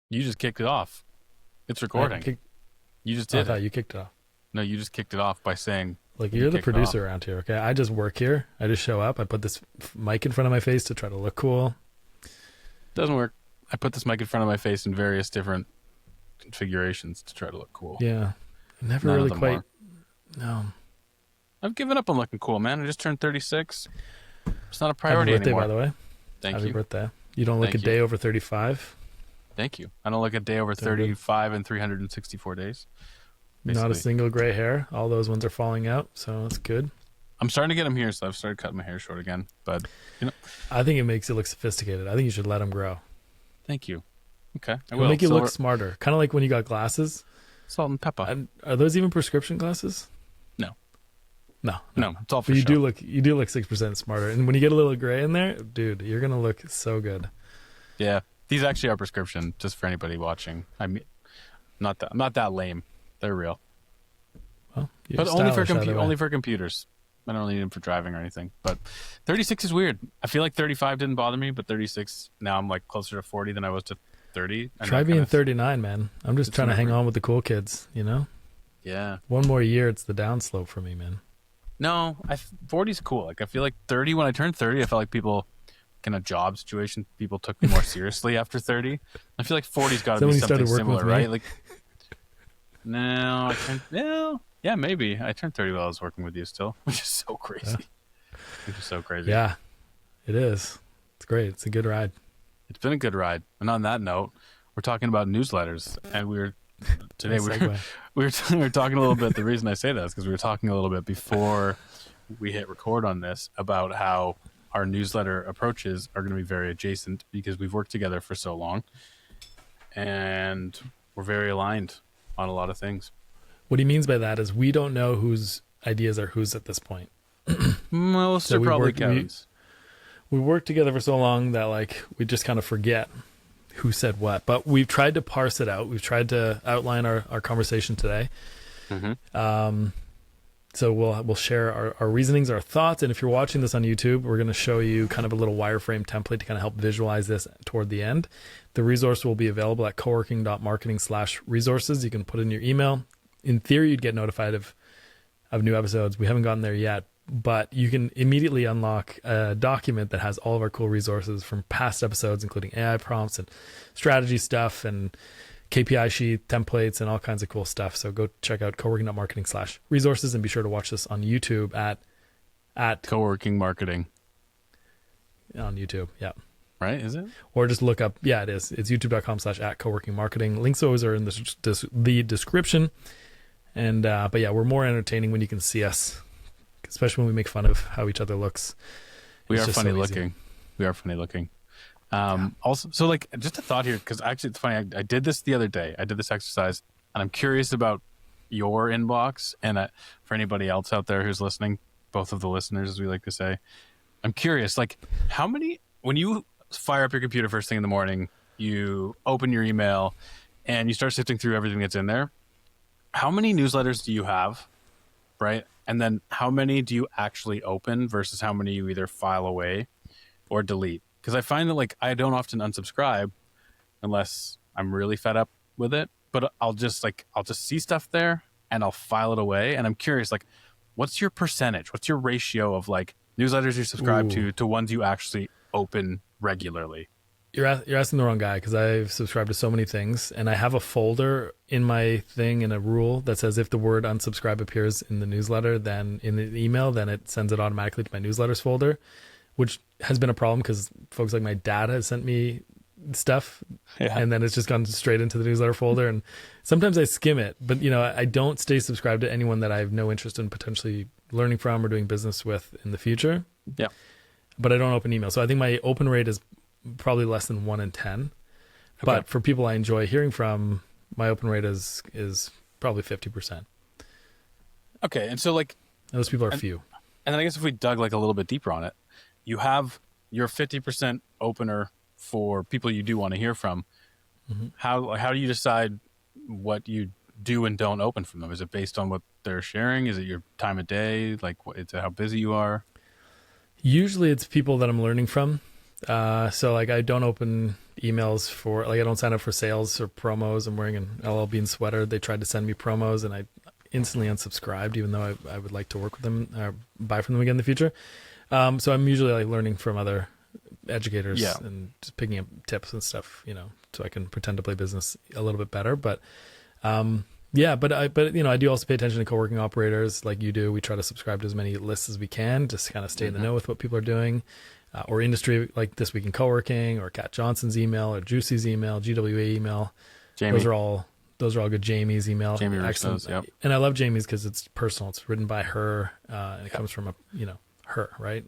You just kicked it off. It's recording. You just did I thought it. you kicked it off. No, you just kicked it off by saying Like, you you're the kicked it off. producer around here, okay? I just work here. I just show up. I put this mic in front of my face to try to look cool. Doesn't work. I put this mic in front of my face in various different configurations to try to look cool. Yeah. Never None of really them quite. work. No. I've given up on looking cool, man. I just turned 36. It's not a Happy priority birthday, anymore. by the way. Thank Happy you. birthday. You don't look Thank a day over 35. Thank you. I don't look a day over Doing good. 35 and 364 days. Not a Basically. single gray hair. All those ones are falling out, so that's good. I'm starting to get them here, so I've started cutting my hair short again. But, I think it makes it look sophisticated. I think you should let them grow. thank you. Okay, I It'll will. make you Silver- look smarter. Kind of like when you got glasses. Salt and pepper. And are those even prescription glasses? No. No. No, it's all for But you show. do look 6% smarter. And when you get a little gray in there, dude, you're gonna look so good. Yeah, these actually are prescription, just for anybody watching. I mean, I'm not that lame. They're real, Well, you're but only for stylish either way. only for computers. I don't need them for driving or anything. But 36 is weird. I feel like 35 didn't bother me, but 36 now I'm like closer to 40 than I was to 30. And Try that being kinda- 39, man. I'm just it's trying to hang never- on with the cool kids, you know? Yeah. One more year, it's the downslope for me, man. No, 40 is cool. Like I feel like 30. When I turned 30, I felt like people, in a job situation, people took me more seriously after 30. I feel like 40's got Is to that be when you something started working similar, with me? right? Like, no, I turned. No, yeah, maybe I turned 30 while I was working with you still, which is so crazy. Which is so crazy. Yeah, it is. It's great. It's a good ride. It's been a good ride. And on that note, we're talking about newsletters, and today Nice segue. we were talking a little bit. The reason I say that is because we were talking a little bit before we hit record on this about how our newsletter approaches are going to be very adjacent because we've worked together for so long, and we're very aligned on a lot of things. What he means by that is we don't know whose ideas are whose at this point. Most So are we probably worked- we- Kevin's. We worked together for so long that like we just kind of forget who said what. But we've tried to parse it out. We've tried to outline our conversation today. Mhm. So we'll share our reasonings, our thoughts, and if you're watching this on YouTube, we're going to show you kind of a little wireframe template to kind of help visualize this toward the end. The resource will be available at coworking.marketing/resources. You can put in your email. In theory, you'd get notified of new episodes. We haven't gotten there yet, but you can immediately unlock a document that has all of our cool resources from past episodes, including AI prompts and strategy stuff and KPI sheet templates and all kinds of cool stuff. So go check out coworking.marketing/resources and be sure to watch this on YouTube at Co-working marketing, on YouTube. Yeah. right? Is it? Or just look up. Yeah, it is. It's youtube.com/@coworkingmarketing. Links always are in the description. And, but yeah, we're more entertaining when you can see us, especially when we make fun of how each other looks. We It's are just funny so easy. looking. We are funny looking. Also, so like just a thought here, because actually it's funny. I did this the other day. I did this exercise, and I'm curious about your inbox and for anybody else out there who's listening, both of the listeners, as we like to say. I'm curious, like how many, when you fire up your computer first thing in the morning, you open your email and you start sifting through everything that's in there. How many newsletters do you have, right? And then how many do you actually open versus how many you either file away or delete? Because I find that like I don't often unsubscribe unless I'm really fed up with it. But I'll just see stuff there and I'll file it away. And I'm curious, like, what's your percentage? What's your ratio of like newsletters you subscribe to ones you actually open regularly? You're asking the wrong guy because I've subscribed to so many things, and I have a folder in my thing in a rule that says if the word unsubscribe appears in the newsletter, then in the email, then it sends it automatically to my newsletters folder, which has been a problem because folks like my dad has sent me stuff and then it's just gone straight into the newsletter folder. And sometimes I skim it, but you know, I don't stay subscribed to anyone that I have no interest in potentially learning from or doing business with in the future. Yeah. But I don't open email. So I think my open rate is probably less than 1 in 10. But for people I enjoy hearing from, my open rate is probably 50%. Okay. And so like, Those people are few. and then I guess if we dug like a little bit deeper on it, you have your 50% opener for people you do want to hear from. Mm-hmm. How do you decide what you do and don't open from them? Is it based on what they're sharing? Is it your time of day? Like, it's how busy you are? Usually it's people that I'm learning from. So like I don't open emails for, like, I don't sign up for sales or promos. I'm wearing an LL Bean sweater. They tried to send me promos and I instantly unsubscribed, even though I would like to work with them or buy from them again in the future. So I'm usually like learning from other educators and just picking up tips and stuff, so I can pretend to play business a little bit better. But but I do also pay attention to co-working operators like you do. We try to subscribe to as many lists as we can, just to kind of stay in the know with what people are doing, or industry, like This Week in Co-working, or Kat Johnson's email, or Juicy's email, GWA email. Jamie. Those are all good. Jamie's email. Jamie excellent. Those, yep. And I love Jamie's because it's personal. It's written by her, and it comes from her, right?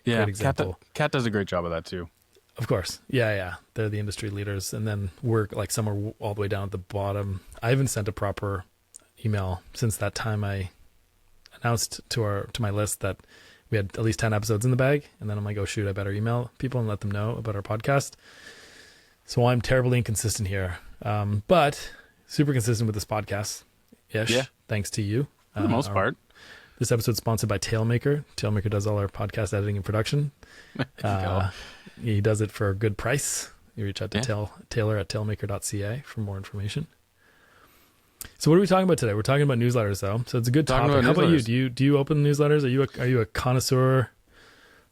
Great example. Kat does a great job of that too. Of course. Yeah. They're the industry leaders. And then we're like somewhere all the way down at the bottom. I haven't sent a proper email since that time I announced to my list that we had at least 10 episodes in the bag. And then I'm like, oh shoot, I better email people and let them know about our podcast. So I'm terribly inconsistent here. But super consistent with this podcast ish. Yeah. Thanks to you. For the most part. This episode is sponsored by Tailmaker. Tailmaker does all our podcast editing and production. He does it for a good price. You reach out to Taylor at tailmaker.ca for more information. So what are we talking about today? We're talking about newsletters, though. So it's a good topic. How about you? Do you open newsletters? Are you a connoisseur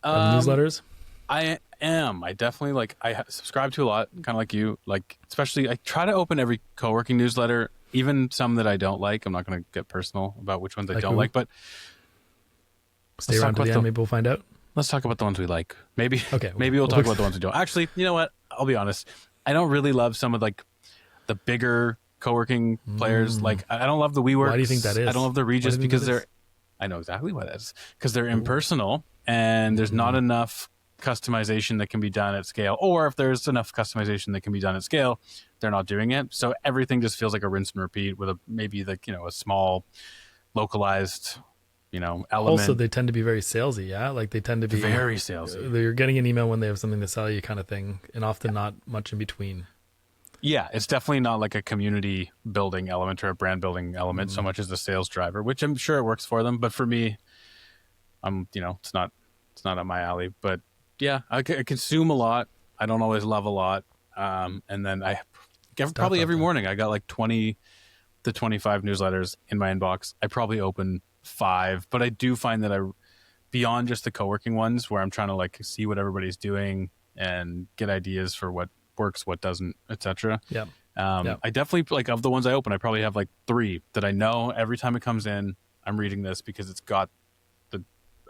of newsletters? I am. I definitely I subscribe to a lot, kind of like you. Like, especially, I try to open every co-working newsletter, even some that I don't like. I'm not going to get personal about which ones I don't like, but stay around to the end. Maybe we'll find out. Let's talk about the ones we like. Maybe. Okay. Maybe we'll talk about the ones we don't. Actually, you know what? I'll be honest. I don't really love some of the bigger co-working players. Like, I don't love the WeWorks. Why do you think that is? I don't love the Regis because I know exactly why that is. Because they're impersonal and there's not enough customization that can be done at scale. Or if there's enough customization that can be done at scale, they're not doing it. So everything just feels like a rinse and repeat with a small localized element. Also, they tend to be very salesy. Yeah. Like they tend to be very salesy. You're getting an email when they have something to sell you kind of thing. And often not much in between. Yeah. It's definitely not like a community building element or a brand building element so much as a sales driver, which I'm sure it works for them. But for me, it's not up my alley, but yeah, I consume a lot. I don't always love a lot. And then probably every morning I got like 20 to 25 newsletters in my inbox. I probably open 5, but I do find that beyond just the co-working ones where I'm trying to see what everybody's doing and get ideas for what works, what doesn't, etc. Yeah. I definitely of the ones I open, I probably have 3 that I know every time it comes in, I'm reading this because it's got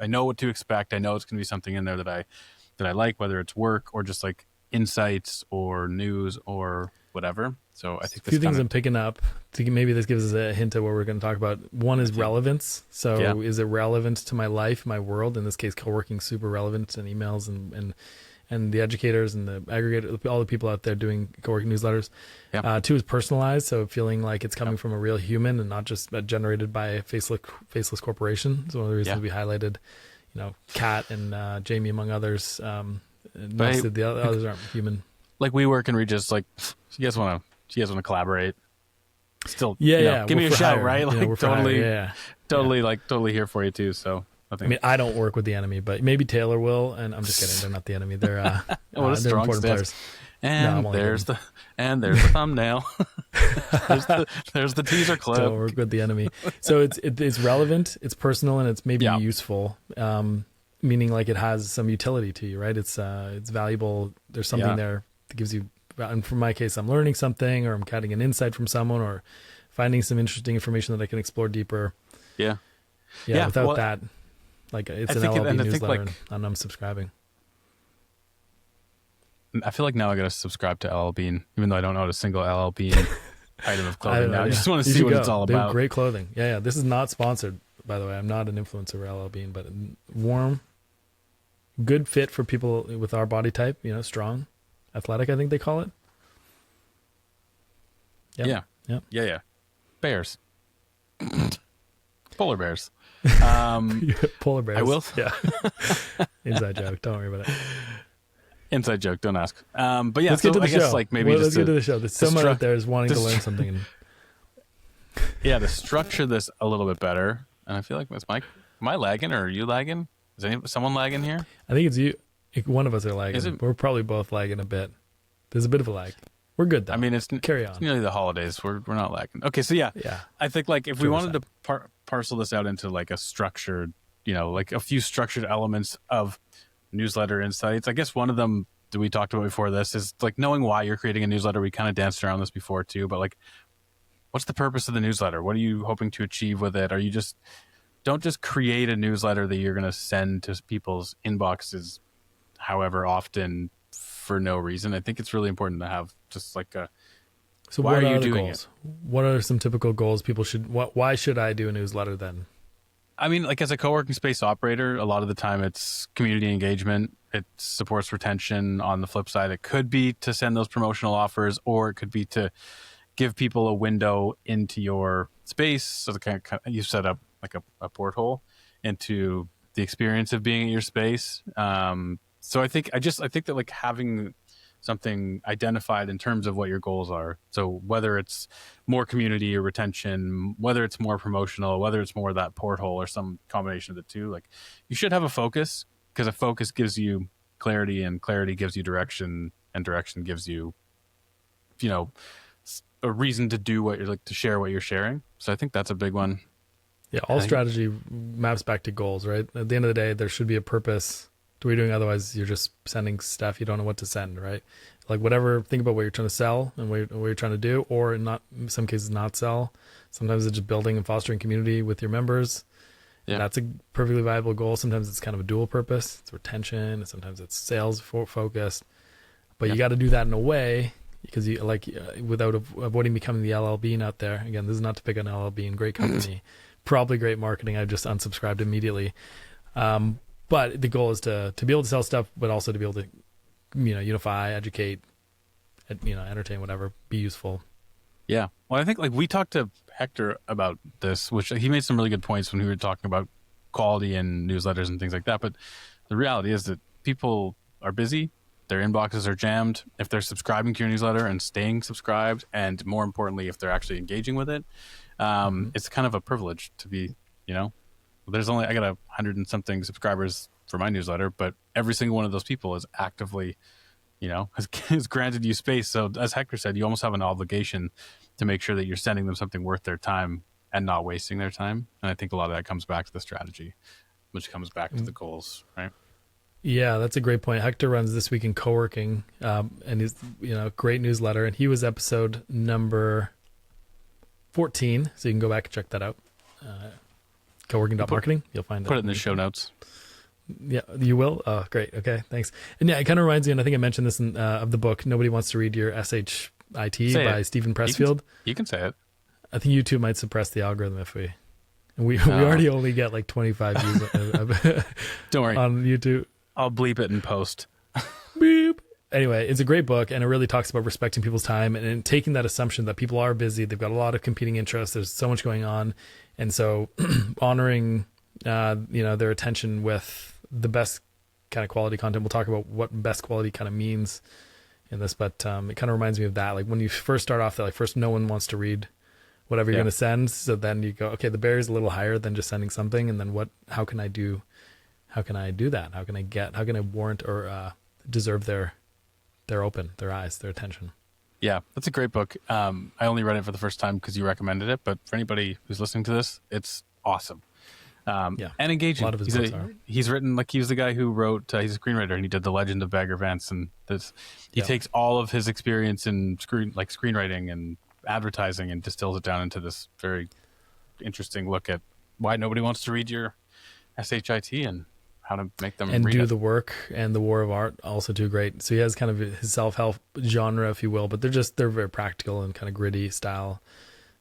I know what to expect. I know it's going to be something in there that I like, whether it's work or just insights or news or whatever. So I think a few things I'm picking up. Maybe this gives us a hint of what we're going to talk about. One is relevance. So is it relevant to my life, my world? In this case, co-working, super relevant, and emails and the educators and the aggregator, all the people out there doing co-working newsletters. Yeah. 2 is personalized. So feeling like it's coming from a real human and not just generated by a faceless corporation. It's one of the reasons we highlighted, Kat and Jamie, among others. The others aren't human. Like WeWork and Regis, you guys want to collaborate? Still, give me a shout, right? Totally here for you too. So I don't work with the enemy, but maybe Taylor will. And I'm just kidding; they're not the enemy. They're they're important players. And there's the thumbnail. there's the teaser clip. Don't work with the enemy. So it's relevant, it's personal, and it's maybe useful. Meaning it has some utility to you, right? It's valuable. There's something there that gives you. And for my case, I'm learning something, or I'm getting an insight from someone, or finding some interesting information that I can explore deeper. Yeah. Without that, it's an LLB newsletter, and I'm subscribing. I feel like now I got to subscribe to LL Bean, even though I don't own a single LL Bean item of clothing. I just want to see what it's all about. They have great clothing. Yeah. This is not sponsored, by the way. I'm not an influencer for LL Bean, but warm, good fit for people with our body type. Strong, athletic. I think they call it. Yep. Yeah. Bears, polar bears. Polar bears. I will. Yeah. Inside joke. Don't worry about it. Inside joke. Don't ask. But yeah, let's get to the show. Let's get to the show. There's someone out there is wanting to learn something. To structure this a little bit better, and I feel like it's Mike. Am I lagging or are you lagging? Is someone lagging here? I think it's you. One of us are lagging. We're probably both lagging a bit. There's a bit of a lag. We're good though. I mean, it's Carry on. It's nearly the holidays. We're not lacking. Okay, so yeah, Yeah. I think like if we 100%. wanted to parcel this out into like a structured, like a few structured elements of newsletter insights. I guess one of them that we talked about before this is like knowing why you're creating a newsletter. We kind of danced around this before too, but like, what's the purpose of the newsletter? What are you hoping to achieve with it? Are you don't just create a newsletter that you're going to send to people's inboxes however often for no reason. I think it's really important to have just like a, So why what are you the doing goals? What are some typical goals people should, why should I do a newsletter then? I mean, like as a co-working space operator, a lot of the time it's community engagement. It supports retention. On the flip side, it could be to send those promotional offers, or it could be to give people a window into your space. So you set up like a porthole into the experience of being at your space. So I think that like having something identified in terms of what your goals are. So whether it's more community or retention, whether it's more promotional, whether it's more that porthole or some combination of the two, like you should have a focus, because a focus gives you clarity, and clarity gives you direction, and direction gives you, a reason to do what you're like, to share what you're sharing. So I think that's a big one. Yeah. All strategy maps back to goals, right? At the end of the day, there should be a purpose to what you're doing. Otherwise you're just sending stuff. You don't know what to send, right? Like whatever, think about what you're trying to sell and what you're trying to do, or in some cases not sell. Sometimes it's just building and fostering community with your members. Yeah. And that's a perfectly viable goal. Sometimes it's kind of a dual purpose. It's retention. Sometimes it's sales focused, but you got to do that in a way, because you without avoiding becoming the LL Bean out there. Again, this is not to pick on LL Bean, great company, probably great marketing. I just unsubscribed immediately. But the goal is to be able to sell stuff, but also to be able to, unify, educate, entertain, whatever, be useful. Yeah. Well, I think like we talked to Hector about this, which he made some really good points when we were talking about quality and newsletters and things like that. But the reality is that people are busy. Their inboxes are jammed. If they're subscribing to your newsletter and staying subscribed, and more importantly, if they're actually engaging with it, it's kind of a privilege to be, I got 100 and something subscribers for my newsletter, but every single one of those people is actively, has granted you space. So as Hector said, you almost have an obligation to make sure that you're sending them something worth their time and not wasting their time. And I think a lot of that comes back to the strategy, which comes back to the goals, right? Yeah, that's a great point. Hector runs This Week in Coworking, and he's, great newsletter. And he was episode number 14. So you can go back and check that out. Coworking.marketing. You'll find Put it in the show notes. Yeah, you will? Oh, great. Okay, thanks. And yeah, it kind of reminds me, and I think I mentioned this in of the book, Nobody Wants to Read Your SHIT by Stephen Pressfield. You can say it. I think YouTube might suppress the algorithm if we already only get like 25 views Don't worry. on YouTube. I'll bleep it in post. Beep. Anyway, it's a great book, and it really talks about respecting people's time and taking that assumption that people are busy. They've got a lot of competing interests. There's so much going on. And so honoring, their attention with the best kind of quality content. We'll talk about what best quality kind of means in this, but it kind of reminds me of that. Like when you first start off, first no one wants to read whatever you're going to send. So then you go, okay, the barrier's a little higher than just sending something. And then how can I do that? How can I warrant or deserve their eyes, their attention? Yeah, that's a great book. I only read it for the first time because you recommended it, but for anybody who's listening to this, it's awesome. And engaging. A lot of his books are. He's written, like, he was the guy who wrote, he's a screenwriter, and he did The Legend of Bagger Vance, and he takes all of his experience in screenwriting and advertising and distills it down into this very interesting look at why nobody wants to read your SHIT and how to make them and read do it. the work. And The War of Art, also too great. So he has kind of his self-help genre, if you will, but they're very practical and kind of gritty style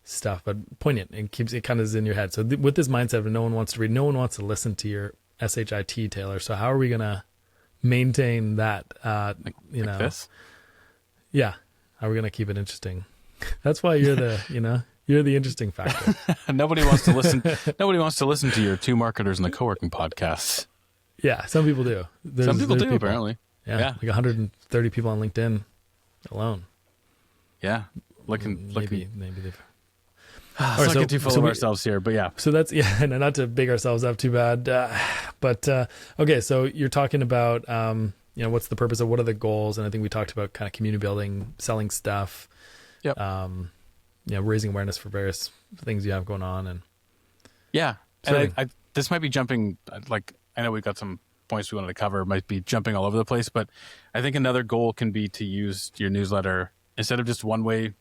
stuff, but poignant, and it kind of is in your head. So with this mindset of no one wants to read, no one wants to listen to your SHIT, Taylor. So how are we going to maintain that, like this? Yeah. How are we going to keep it interesting? That's why you're you're the interesting factor. Nobody wants to listen. Nobody wants to listen to your Two Marketers in the Co-working podcast. Yeah. Some people do. Some people do, apparently. Yeah. Like 130 people on LinkedIn alone. Yeah. Maybe they've. Let's not get too full of ourselves here, but yeah. So that's, and not to big ourselves up too bad. But okay, so you're talking about, what's the purpose of, what are the goals? And I think we talked about kind of community building, selling stuff, Yep. Raising awareness for various things you have going on. And Yeah. serving. And this might be jumping, like, I know we've got some points we wanted to cover, might be jumping all over the place, but I think another goal can be to use your newsletter instead of just one-way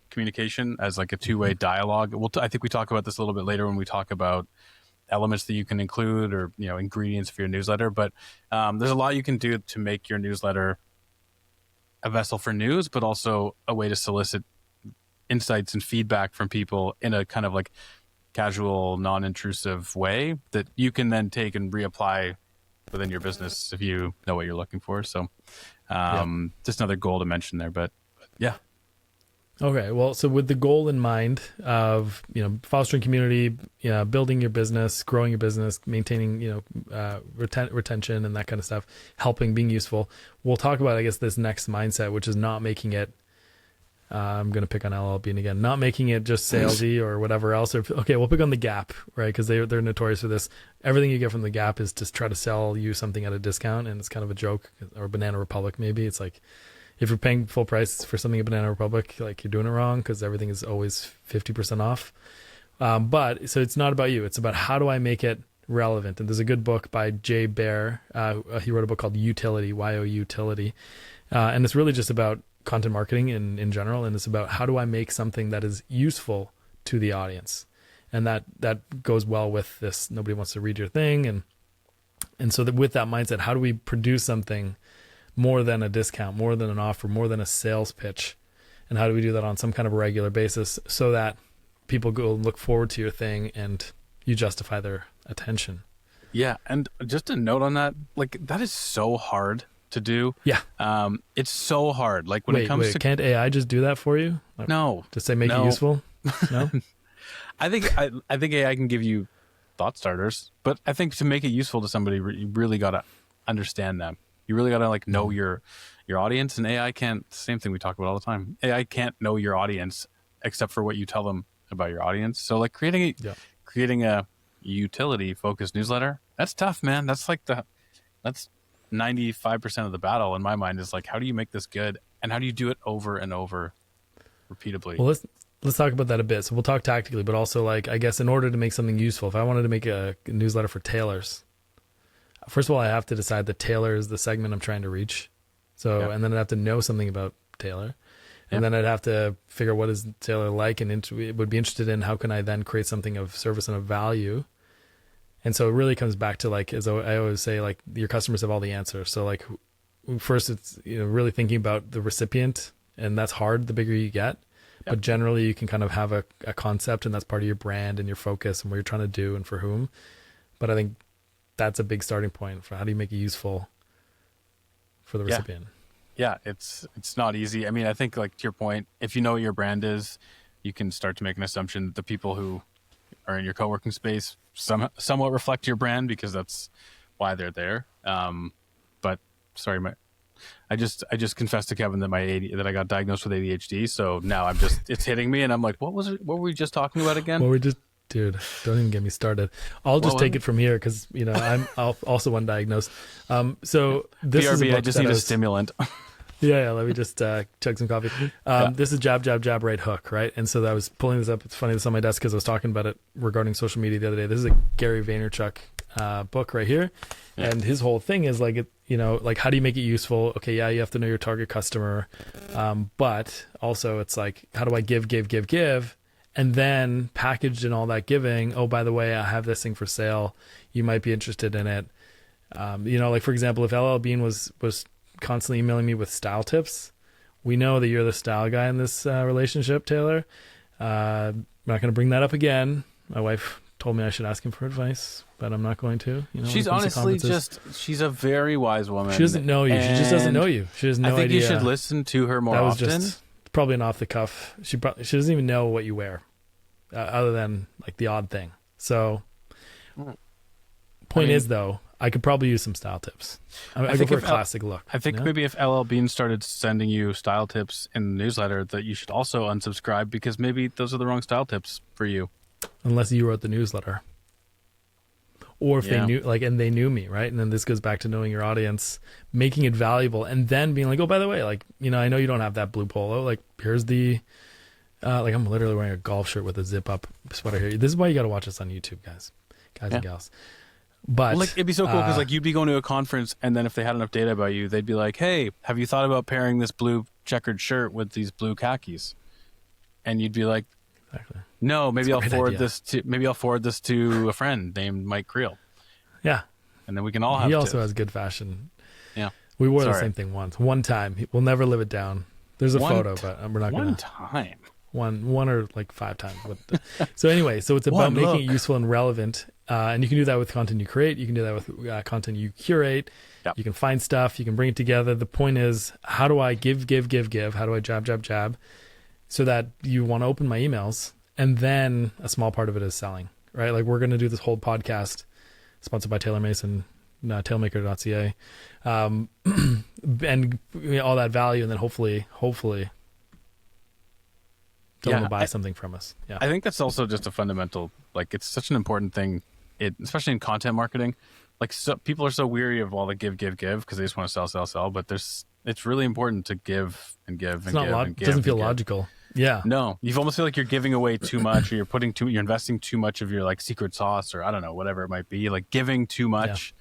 communication as like a two-way dialogue. I think we talk about this a little bit later when we talk about elements that you can include or, ingredients for your newsletter. But there's a lot you can do to make your newsletter a vessel for news, but also a way to solicit insights and feedback from people in a kind of like casual, non-intrusive way that you can then take and reapply within your business if you know what you're looking for. So just another goal to mention there, but yeah. Okay. Well, so with the goal in mind of, fostering community, building your business, growing your business, maintaining, retention and that kind of stuff, helping, being useful. We'll talk about, I guess, this next mindset, which is not making it, I'm going to pick on LL Bean again, not making it just salesy or whatever else. Okay, we'll pick on the Gap, right? Because they're notorious for this. Everything you get from the Gap is to try to sell you something at a discount, and it's kind of a joke. Or Banana Republic, maybe. It's like, if you're paying full price for something at Banana Republic, like, you're doing it wrong because everything is always 50% off. But so it's not about you. It's about how do I make it relevant? And there's a good book by Jay Baer. He wrote a book called Utility, Y-O Utility. And it's really just about content marketing in general. And it's about how do I make something that is useful to the audience? And that goes well with this. Nobody wants to read your thing. And so that with that mindset, how do we produce something more than a discount, more than an offer, more than a sales pitch? And how do we do that on some kind of a regular basis so that people go look forward to your thing and you justify their attention? Yeah. And just a note on that, like, that is so hard to do. Yeah. It's so hard. Like when it comes to, can't AI just do that for you? Like, no, just say make it useful? No? I think AI can give you thought starters, but I think to make it useful to somebody, you really got to understand them. You really got to like know your audience, and AI can't. Same thing we talk about all the time. AI can't know your audience except for what you tell them about your audience. So like creating a utility focused newsletter, that's tough, man. That's 95% of the battle in my mind is like, how do you make this good, and how do you do it over and over repeatedly? Well, let's talk about that a bit. So we'll talk tactically, but also, like, I guess in order to make something useful, if I wanted to make a newsletter for tailors, first of all, I have to decide that tailor is the segment I'm trying to reach. So, and then I'd have to know something about tailor. And then I'd have to figure out what is tailor like, and would be interested in how can I then create something of service and of value. And so it really comes back to, like, as I always say, like, your customers have all the answers. So like, first it's, really thinking about the recipient, and that's hard the bigger you get. But generally you can kind of have a concept, and that's part of your brand and your focus and what you're trying to do and for whom. But I think that's a big starting point for how do you make it useful for the recipient. Yeah, it's not easy. I mean, I think, like, to your point, if you know what your brand is, you can start to make an assumption that the people who are in your co-working space somewhat reflect your brand, because that's why they're there. But sorry, I just confessed to Kevin that that I got diagnosed with ADHD. So now it's hitting me, and I'm like, what were we just talking about again? Dude, don't even get me started. I'll just take it from here because, I'm also undiagnosed. So this BRB, is a book I just need a stimulant. Yeah, let me just chug some coffee. This is Jab, Jab, Jab, Right Hook, right? And so I was pulling this up. It's funny, this is on my desk because I was talking about it regarding social media the other day. This is a Gary Vaynerchuk book right here. Yeah. And his whole thing is like, like, how do you make it useful? Okay, yeah, you have to know your target customer. But also it's like, how do I give? And then packaged in all that giving, oh, by the way, I have this thing for sale. You might be interested in it. Like, for example, if LL Bean was constantly emailing me with style tips, we know that you're the style guy in this relationship, Taylor. I'm not going to bring that up again. My wife told me I should ask him for advice, but I'm not going to. She's honestly she's a very wise woman. She doesn't know you. She just doesn't know you. She has no idea. I think you should listen to her more often. That was just probably an off the cuff. She doesn't even know what you wear, other than like the odd thing. So, point is though, I could probably use some style tips. I go for a classic look. I think maybe if LL Bean started sending you style tips in the newsletter, that you should also unsubscribe, because maybe those are the wrong style tips for you. Unless you wrote the newsletter. or if they Yeah. knew, like, and they knew me, right? And then this goes back to knowing your audience, making it valuable, and then being like, oh, by the way, like, I know you don't have that blue polo. Like, here's the, like, I'm literally wearing a golf shirt with a zip up sweater here. This is why you got to watch us on YouTube, guys and gals. But Well, like it'd be so cool because like you'd be going to a conference, and then if they had enough data about you, they'd be like, "Hey, have you thought about pairing this blue checkered shirt with these blue khakis?" And you'd be like, exactly. "No, maybe I'll great forward idea. this to a friend named Mike Creel, Yeah. and then we can all have." He also tips. has good fashion. Yeah. We wore the Sorry. same thing one time. We'll never live it down. There's a One photo, t- but we're not one gonna time. one or like 5 times. So anyway, so it's about One making look. it useful and relevant, and you can do that with content you create. You can do that with content you curate. Yep. You can find stuff. You can bring it together. The point is, how do I give? How do I jab, so that you want to open my emails, and then a small part of it is selling, right? Like we're going to do this whole podcast sponsored by Taylor Mason, tailmaker.ca, and all that value, and then hopefully someone will buy something from us. Yeah. I think that's also just a fundamental, like it's such an important thing, especially in content marketing. Like people are so weary of all the give because they just want to sell. But it's really important to give and give and give and give. It doesn't feel and give. logical. Yeah. No, you almost feel like you're giving away too much, or you're investing too much of your like secret sauce, or I don't know, whatever it might be. Like giving too much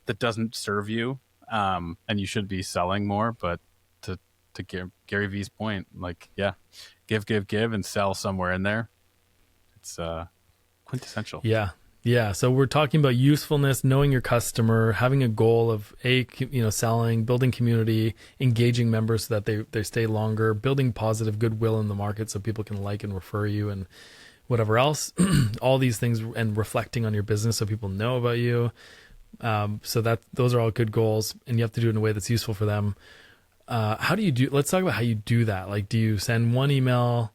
that doesn't serve you, and you should be selling more. But to Gary V's point, like give and sell somewhere in there. It's quintessential. Yeah. So we're talking about usefulness, knowing your customer, having a goal of selling, building community, engaging members so that they stay longer, building positive goodwill in the market so people can like and refer you and whatever else. All these things, and reflecting on your business so people know about you. So those are all good goals, and you have to do it in a way that's useful for them. How do you do? Let's talk about how you do that. Like, do you send one email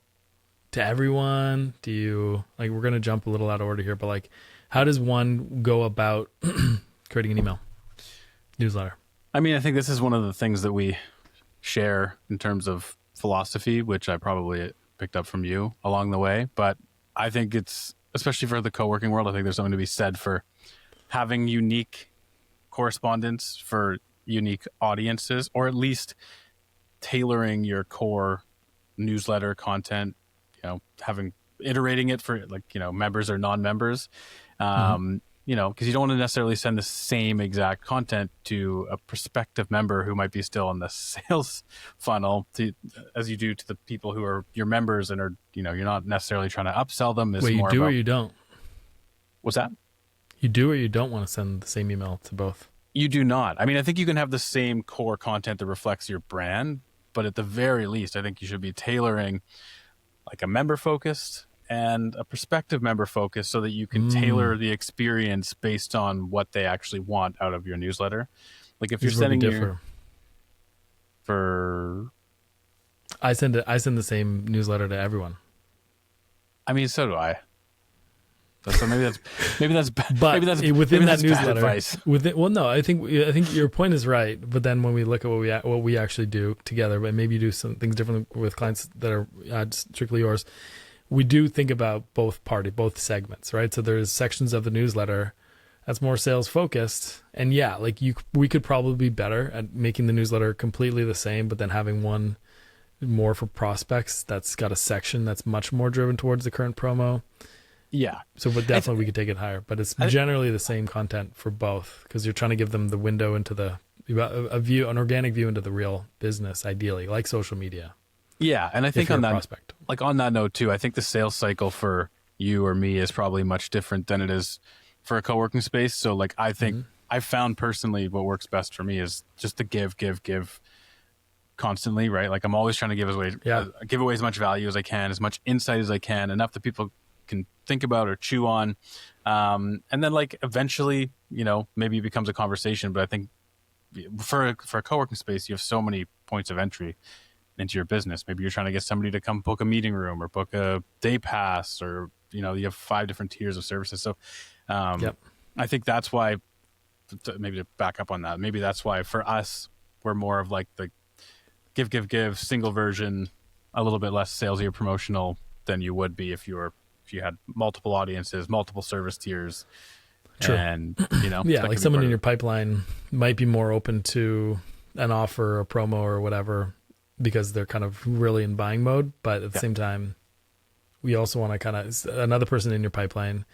to everyone? Do you, like, we're going to jump a little out of order here, but like, how does one go about creating an email newsletter? I mean, I think this is one of the things that we share in terms of philosophy, which I probably picked up from you along the way. But I think it's, especially for the co-working world, I think there's something to be said for having unique correspondence for unique audiences, or at least tailoring your core newsletter content, iterating it for members or non-members, because you don't want to necessarily send the same exact content to a prospective member who might be still in the sales funnel as you do to the people who are your members and are, you're not necessarily trying to upsell them. Wait, you do or you don't? What's that? You do or you don't want to send the same email to both? You do not. I mean, I think you can have the same core content that reflects your brand, but at the very least, I think you should be tailoring like a member focused and a prospective member focused so that you can tailor the experience based on what they actually want out of your newsletter. Like if you're sending I send the same newsletter to everyone. I mean, so do I. So maybe that's but within that newsletter. Advice. I think your point is right. But then when we look at what we actually do together, but maybe you do some things different with clients that are strictly yours. We do think about both segments, right? So there's sections of the newsletter that's more sales focused, and we could probably be better at making the newsletter completely the same, but then having one more for prospects that's got a section that's much more driven towards the current promo. Yeah. So, but definitely we could take it higher, but it's generally the same content for both because you're trying to give them the window into an organic view into the real business, ideally, like social media. Yeah, and I think on that prospect. Like on that note too, I think the sales cycle for you or me is probably much different than it is for a co-working space. So like I think I found personally what works best for me is just to give constantly, right? Like I'm always trying to give away as much value as I can, as much insight as I can, enough that people can think about or chew on. And then like eventually, maybe it becomes a conversation, but I think for a co-working space, you have so many points of entry into your business. Maybe you're trying to get somebody to come book a meeting room or book a day pass, or you have 5 different tiers of services. So I think that's why, maybe to back up on that, maybe that's why for us we're more of like the give single version, a little bit less salesy or promotional than you would be if you had multiple audiences, multiple service tiers, True. And, Yeah, that like could be someone part in of your it. pipeline might be more open to an offer, a promo, or whatever, because they're kind of really in buying mode. But at the Yeah. same time, we also want to kind of another person in your pipeline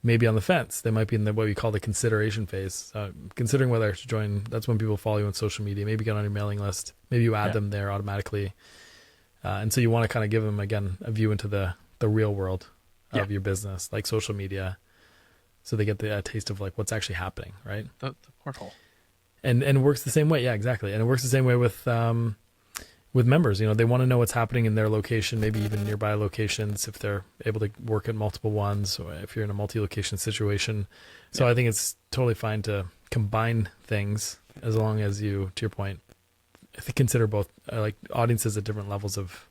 may be on the fence. They might be in the what we call the consideration phase, considering whether to join. That's when people follow you on social media. Maybe get on your mailing list. Maybe you add Yeah. them there automatically, and so you want to kind of give them again a view into the real world Yeah. of your business, like social media, so they get the taste of like what's actually happening, right? The porthole. And it works the same way. Yeah, exactly. And it works the same way with members. They want to know what's happening in their location, maybe even nearby locations if they're able to work at multiple ones, or if you're in a multi-location situation. So Yeah. I think it's totally fine to combine things as long as you, to your point, I think consider both like audiences at different levels of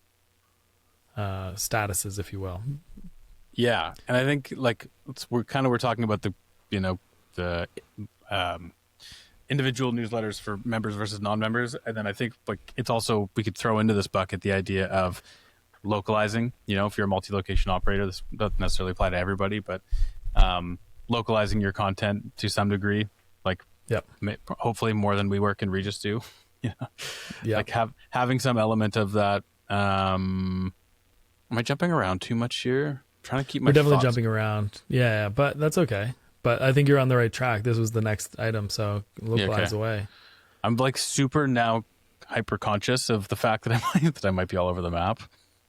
statuses, if you will. Yeah. And I think like we're talking about the individual newsletters for members versus non-members. And then I think like it's also, we could throw into this bucket the idea of localizing, if you're a multi-location operator. This doesn't necessarily apply to everybody, but localizing your content to some degree, like Yep. hopefully more than WeWork and Regis do. Yeah. Like having some element of that. Am I jumping around too much here? Trying to keep my We're definitely thoughts. jumping around. Yeah, but that's okay. But I think you're on the right track. This was the next item, so localize okay. away. I'm like super now hyper conscious of the fact that I might be all over the map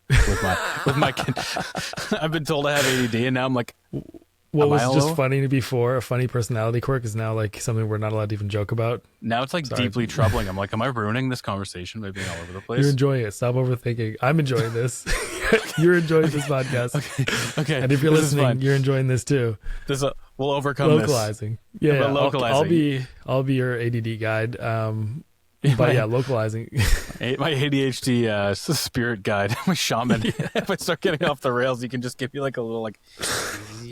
with my kid. I've been told I have ADD, and now I'm like, What am I was all just over? funny before, a funny personality quirk, is now like something we're not allowed to even joke about. Now it's like Sorry. deeply troubling. I'm like, am I ruining this conversation by being all over the place? You're enjoying it. Stop overthinking. I'm enjoying this. You're enjoying this podcast. Okay, And if you're this is listening, fun. you're enjoying this too. We'll overcome Localizing. Yeah, Yeah, but I'll localizing. I'll be your ADD guide. But yeah, localizing. this. My ADHD spirit guide, my shaman. If I start getting off the rails, you can just give me like a little like.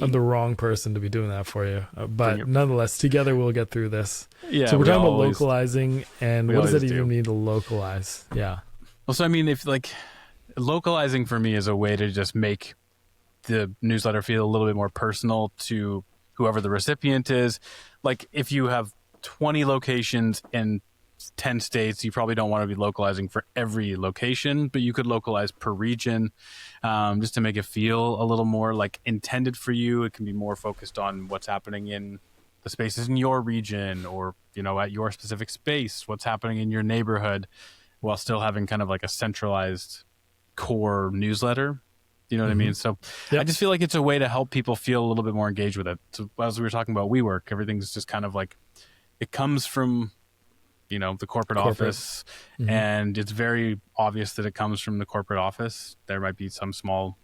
I'm the wrong person to be doing that for you. Bring But it. nonetheless, together we'll get through this. Yeah. So we're we talking about always- localizing, and we what does always it even do. mean to localize? Yeah. Well, so I mean, if like localizing for me is a way to just make the newsletter feel a little bit more personal to whoever the recipient is. Like if you have 20 locations in 10 states, you probably don't want to be localizing for every location, but you could localize per region, just to make it feel a little more like intended for you. It can be more focused on what's happening in the spaces in your region, or at your specific space, what's happening in your neighborhood, while still having kind of like a centralized core newsletter. You know what I mean? So Yep. I just feel like it's a way to help people feel a little bit more engaged with it. So as we were talking about WeWork, everything's just kind of like, it comes from, the corporate office, and it's very obvious that it comes from the corporate office. There might be some small,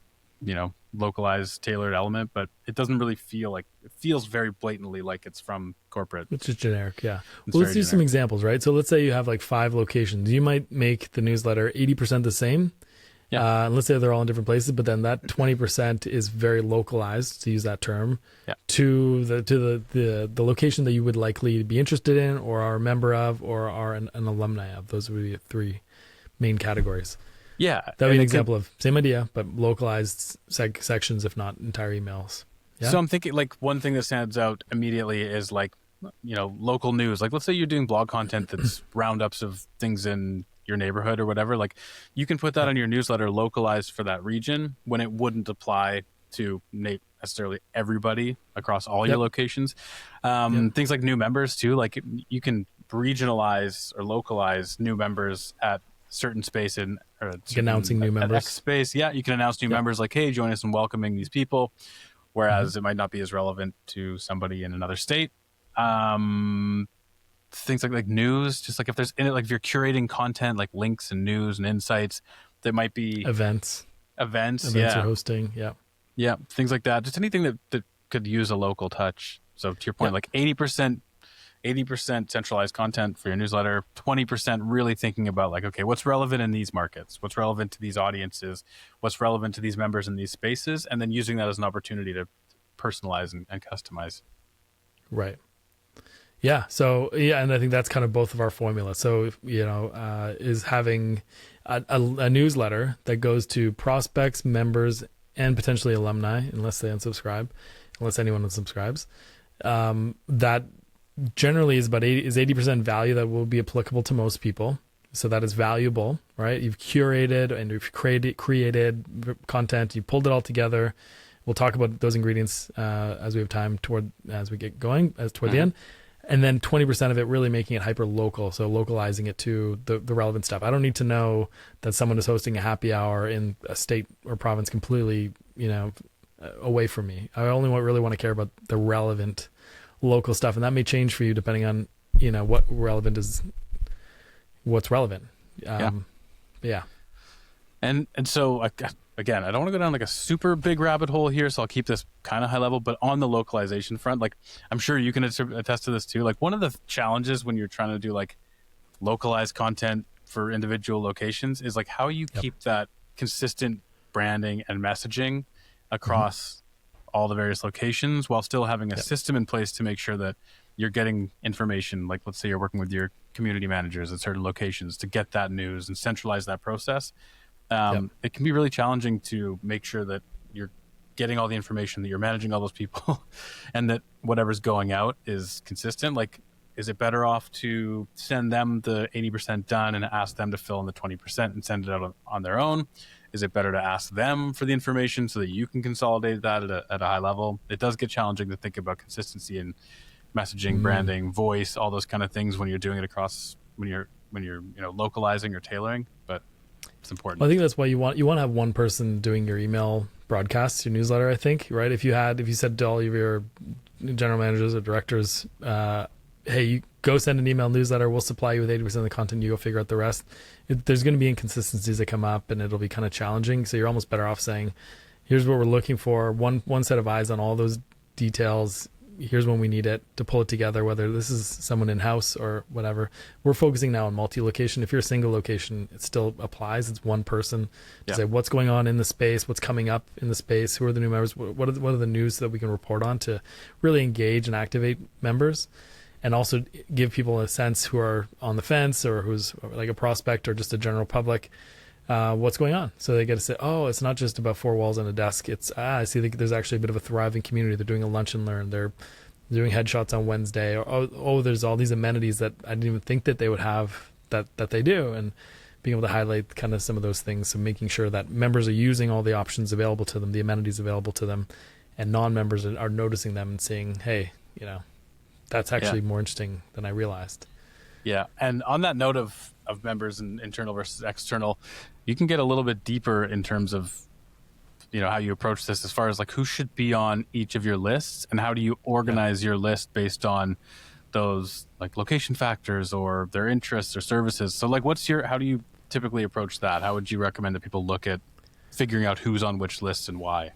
localized, tailored element, but it doesn't really feel like, it feels very blatantly like it's from corporate. Which is generic, yeah. It's Well, let's very do some generic. examples, right? So let's say you have like 5 locations. You might make the newsletter 80% the same. Yeah. And let's say they're all in different places, but then that 20% is very localized, to use that term, Yeah. to the location that you would likely be interested in, or are a member of, or are an alumni of. Those would be the 3 main categories. Yeah. That would be and an it example of same idea, but localized sections, if not entire emails. Yeah? So I'm thinking like one thing that stands out immediately is like, local news. Like let's say you're doing blog content that's roundups of things in your neighborhood or whatever. Like you can put that on your newsletter localized for that region when it wouldn't apply to necessarily everybody across all your Yep. locations. Things like new members too. Like you can regionalize or localize new members at certain space in or announcing new at members. X space. Yeah, you can announce new Yep. members like, hey, join us in welcoming these people. Whereas it might not be as relevant to somebody in another state. Things like news, just like if there's in it, like if you're curating content like links and news and insights, that might be Events events. you're Yeah, hosting. Yeah. yeah, things like that. Just anything that could use a local touch. So to your point, Yeah. like 80% centralized content for your newsletter, 20% really thinking about like, okay, what's relevant in these markets, what's relevant to these audiences, what's relevant to these members in these spaces, and then using that as an opportunity to personalize and customize. Right. Yeah. So yeah, and I think that's kind of both of our formula. So is having a newsletter that goes to prospects, members, and potentially alumni, unless they unsubscribe, unless anyone unsubscribes, That generally is about 80% value that will be applicable to most people. So that is valuable, right? You've curated and you've created content. You pulled it all together. We'll talk about those ingredients as we have time as we get going toward the end. And then 20% of it really making it hyper local. So localizing it to the relevant stuff. I don't need to know that someone is hosting a happy hour in a state or province completely, away from me. I only really want to care about the relevant local stuff. And that may change for you depending on, what's relevant. Yeah. And so again, I don't want to go down like a super big rabbit hole here, so I'll keep this kind of high level. But on the localization front, like I'm sure you can attest to this too. Like one of the challenges when you're trying to do like localized content for individual locations is like how you keep that consistent branding and messaging across all the various locations while still having a system in place to make sure that you're getting information. Like let's say you're working with your community managers at certain locations to get that news and centralize that process. It can be really challenging to make sure that you're getting all the information, that you're managing all those people and that whatever's going out is consistent. Like, is it better off to send them the 80% done and ask them to fill in the 20% and send it out on their own? Is it better to ask them for the information so that you can consolidate that at a high level? It does get challenging to think about consistency in messaging, branding, voice, all those kind of things when you're doing it across, when you're localizing or tailoring, but it's important. Well, I think that's why you want to have one person doing your email broadcasts, your newsletter, I think, right? If you said to all of your general managers or directors, hey, you go send an email newsletter, we'll supply you with 80% of the content, you go figure out the rest. There's going to be inconsistencies that come up and it'll be kind of challenging. So you're almost better off saying, here's what we're looking for, one set of eyes on all those details. Here's when we need it to pull it together, whether this is someone in-house or whatever. We're focusing now on multi-location. If you're a single location, it still applies. It's one person to say what's going on in the space, what's coming up in the space, who are the new members, what are the news that we can report on to really engage and activate members, and also give people a sense who are on the fence or who's like a prospect or just a general public, what's going on. So they get to say, oh, it's not just about four walls and a desk. It's, I see there's actually a bit of a thriving community. They're doing a lunch and learn. They're doing headshots on Wednesday. Or, there's all these amenities that I didn't even think that they would have that they do. And being able to highlight kind of some of those things. So making sure that members are using all the options available to them, the amenities available to them, and non-members are noticing them and saying, hey, that's actually more interesting than I realized. Yeah. And on that note of members and internal versus external, you can get a little bit deeper in terms of, how you approach this as far as like who should be on each of your lists and how do you organize your list based on those like location factors or their interests or services. So like how do you typically approach that? How would you recommend that people look at figuring out who's on which lists and why?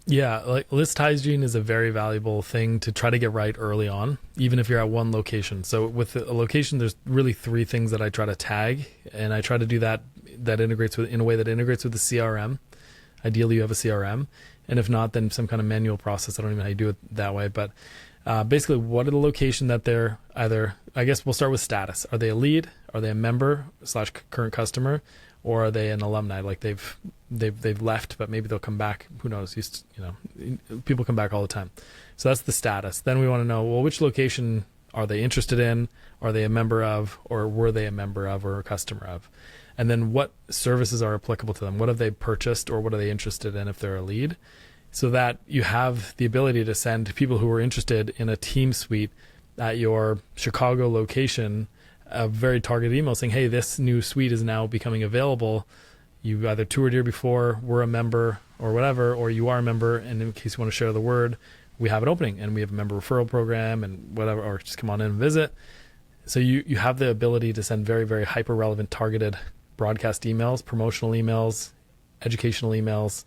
Yeah, like list hygiene is a very valuable thing to try to get right early on, even if you're at one location. So with a location, there's really three things that I try to tag, and I try to do that integrates in a way that integrates with the CRM. Ideally, you have a CRM, and if not, then some kind of manual process. I don't even know how you do it that way, but basically, what are the location that they're either? I guess we'll start with status. Are they a lead? Are they a member / current customer? Or are they an alumni? Like they've left, but maybe they'll come back. Who knows? People come back all the time. So that's the status. Then we want to know, well, which location are they interested in? Are they a member of, or were they a member of or a customer of? And then what services are applicable to them? What have they purchased or what are they interested in if they're a lead? So that you have the ability to send people who are interested in a team suite at your Chicago location a very targeted email saying, hey, this new suite is now becoming available. You've either toured here before, were a member or whatever, or you are a member, and in case you want to share the word, we have an opening and we have a member referral program and whatever, or just come on in and visit. So you have the ability to send very, very hyper relevant targeted broadcast emails, promotional emails, educational emails,